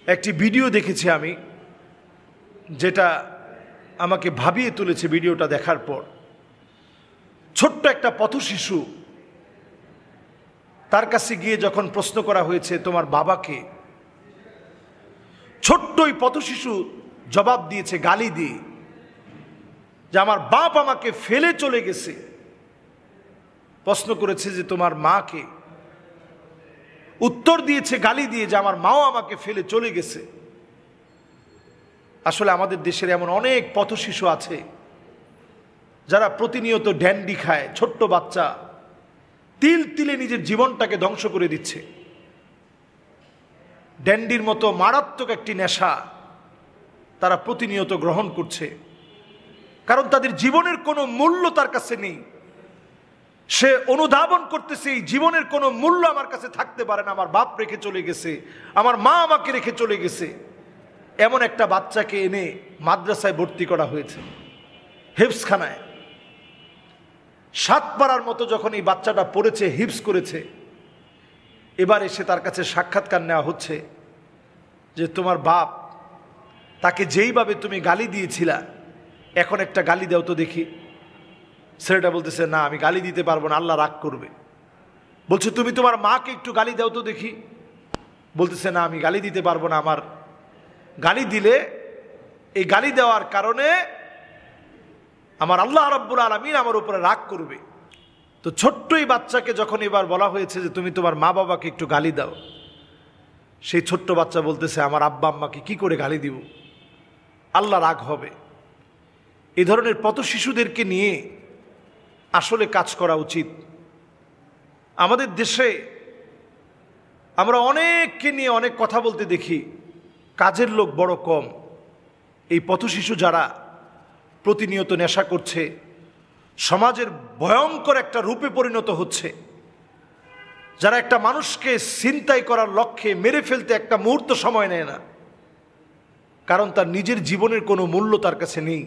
একটি ভিডিও দেখেছি আমি, যেটা আমাকে ভাবিয়ে তুলেছে। ভিডিওটা দেখার পর ছোট্ট একটা পথশিশু, তার কাছে গিয়ে যখন প্রশ্ন করা হয়েছে তোমার বাবাকে, ছোট্ট ওই পথশিশু জবাব দিয়েছে গালি দিয়ে যে আমার বাপ আমাকে ফেলে চলে গেছে। প্রশ্ন করেছে যে তোমার মাকে, উত্তর দিয়েছে গালি দিয়ে যে আমার মাও আমাকে ফেলে চলে গেছে। আসলে আমাদের দেশের এমন অনেক পথশিশু আছে যারা প্রতিনিয়ত ড্যান্ডি খায়, ছোট্ট বাচ্চা, তিল তিলে নিজের জীবনটাকে ধ্বংস করে দিচ্ছে। ড্যান্ডির মতো মারাত্মক একটি নেশা তারা প্রতিনিয়ত গ্রহণ করছে, কারণ তাদের জীবনের কোনো মূল্য তার কাছে নেই। সে অনুধাবন করতেছে এই জীবনের কোনো মূল্য আমার কাছে থাকতে পারে না, আমার বাপ রেখে চলে গেছে, আমার মা আমাকে রেখে চলে গেছে। এমন একটা বাচ্চাকে এনে মাদ্রাসায় ভর্তি করা হয়েছে, হিফজখানায়। 7 পারার মতো যখন এই বাচ্চাটা পড়েছে, হিফজ করেছে, এবার এসে তার কাছে সাক্ষাৎকার নেওয়া হচ্ছে যে তোমার বাপ, তাকে যেইভাবে তুমি গালি দিয়েছিলা, এখন একটা গালি দাও তো দেখি। ছেলেটা বলতেছে না, আমি গালি দিতে পারবো না, আল্লাহ রাগ করবে। বলছে তুমি তোমার মাকে একটু গালি দাও তো দেখি। বলতেছে না, আমি গালি দিতে পারবো না, আমার গালি দিলে এই গালি দেওয়ার কারণে আমার আল্লাহ রাব্বুল আলামিন আমার উপরে রাগ করবে। তো ছোট্ট এই বাচ্চাকে যখন এবার বলা হয়েছে যে তুমি তোমার মা বাবাকে একটু গালি দাও, সেই ছোট্ট বাচ্চা বলতেছে আমার আব্বা আম্মাকে কি করে গালি দিব, আল্লাহ রাগ হবে। এই ধরনের পথ শিশুদেরকে নিয়ে আসলে কাজ করা উচিত। আমাদের দেশে আমরা অনেককে নিয়ে অনেক কথা বলতে দেখি, কাজের লোক বড় কম। এই পথশিশু যারা প্রতিনিয়ত নেশা করছে, সমাজের ভয়ঙ্কর একটা রূপে পরিণত হচ্ছে, যারা একটা মানুষকে ছিনতাই করার লক্ষ্যে মেরে ফেলতে একটা মুহূর্ত সময় নেয় না, কারণ তার নিজের জীবনের কোনো মূল্য তার কাছে নেই।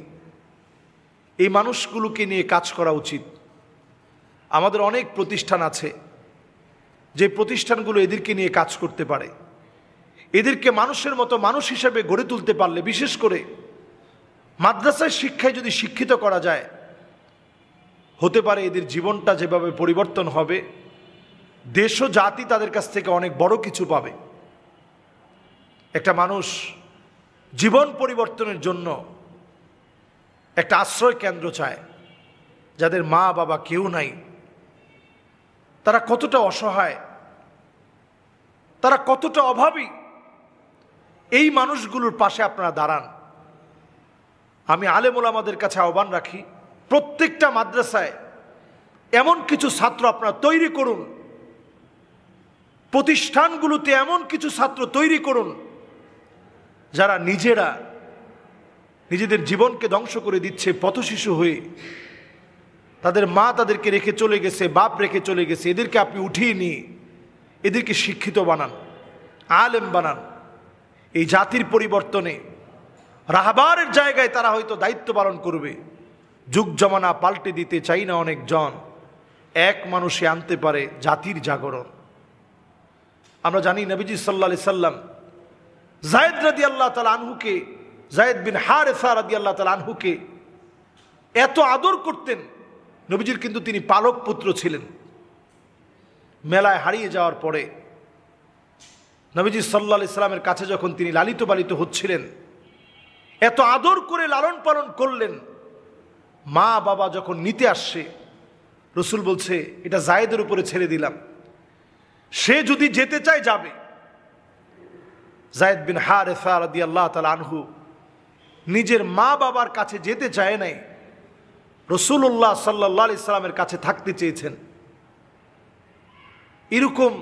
এই মানুষগুলোকে নিয়ে কাজ করা উচিত। আমাদের অনেক প্রতিষ্ঠান আছে যে প্রতিষ্ঠানগুলো এদেরকে নিয়ে কাজ করতে পারে। এদেরকে মানুষের মতো মানুষ হিসেবে গড়ে তুলতে পারলে, বিশেষ করে মাদ্রাসার শিক্ষায় যদি শিক্ষিত করা যায়, হতে পারে এদের জীবনটা যেভাবে পরিবর্তন হবে, দেশ ও জাতি তাদের কাছ থেকে অনেক বড় কিছু পাবে। একটা মানুষ জীবন পরিবর্তনের জন্য একটা আশ্রয় কেন্দ্র চায়। যাদের মা বাবা কেউ নাই, তারা কতটা অসহায়, তারা কতটা অভাবী, এই মানুষগুলোর পাশে আপনারা দাঁড়ান। আমি আলেম ওলামাদের কাছে আহ্বান রাখি, প্রত্যেকটা মাদ্রাসায় এমন কিছু ছাত্র আপনারা তৈরি করুন, প্রতিষ্ঠানগুলোতে এমন কিছু ছাত্র তৈরি করুন যারা নিজেরা নিজেদের জীবনকে ধ্বংস করে দিচ্ছে পথশিশু হয়ে। তাদের মা তাদেরকে রেখে চলে গেছে, বাপ রেখে চলে গেছে, এদেরকে আপনি উঠিয়ে নিয়ে এদেরকে শিক্ষিত বানান, আলেম বানান। এই জাতির পরিবর্তনে রাহবারের জায়গায় তারা হয়তো দায়িত্ব পালন করবে। যুগ জমানা পাল্টে দিতে চাই না অনেকজন, এক মানুষে আনতে পারে জাতির জাগরণ। আমরা জানি নবীজি সাল্লাল্লাহু আলাইহি সাল্লাম যায়েদ রাদিয়াল্লাহু তাআলা আনহুকে, যায়েদ বিন হারেসা রাদিয়াল্লাহু তাআলা আনহুকে এত আদর করতেন। নবীজির কিন্তু তিনি পালক পুত্র ছিলেন। মেলায় হারিয়ে যাওয়ার পরে নবীজি সাল্লাল্লাহু আলাইহি সাল্লামের কাছে যখন তিনি লালিত পালিত হচ্ছিলেন, এত আদর করে লালন পালন করলেন। মা বাবা যখন নিতে আসছে, রসুল বলছে এটা যায়েদের উপরে ছেড়ে দিলাম, সে যদি যেতে চায় যাবে। যায়েদ বিন হারেসা রাদিয়াল্লাহু তাআলা আনহু নিজের মা বাবার কাছে যেতে চায় নাই, রাসূলুল্লাহ সাল্লাল্লাহু আলাইহি সাল্লামের কাছে থাকতে চেয়েছেন। এরকম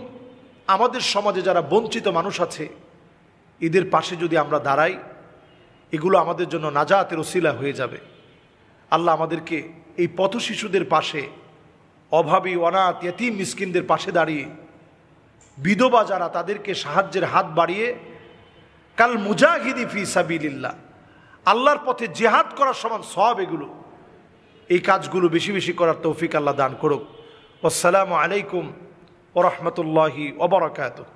আমাদের সমাজে যারা বঞ্চিত মানুষ আছে, এদের পাশে যদি আমরা দাঁড়াই, এগুলো আমাদের জন্য নাজাতের ওসিলা হয়ে যাবে। আল্লাহ আমাদেরকে এই পথ শিশুদের পাশে, অভাবী অনাথ ইয়তীম মিসকিনদের পাশে দাঁড়িয়ে, বিধবা যারা, তাদেরকে সাহায্যের হাত বাড়িয়ে কাল মুজাহিদি ফি সাবিলিল্লাহ, আল্লাহর পথে জিহাদ করার সমান সওয়াব এগুলো। এই কাজগুলো বেশি বেশি করার তৌফিক আল্লাহ দান করুক। আসসালামু আলাইকুম ওয়া রাহমাতুল্লাহি ওয়া বারাকাতুহু।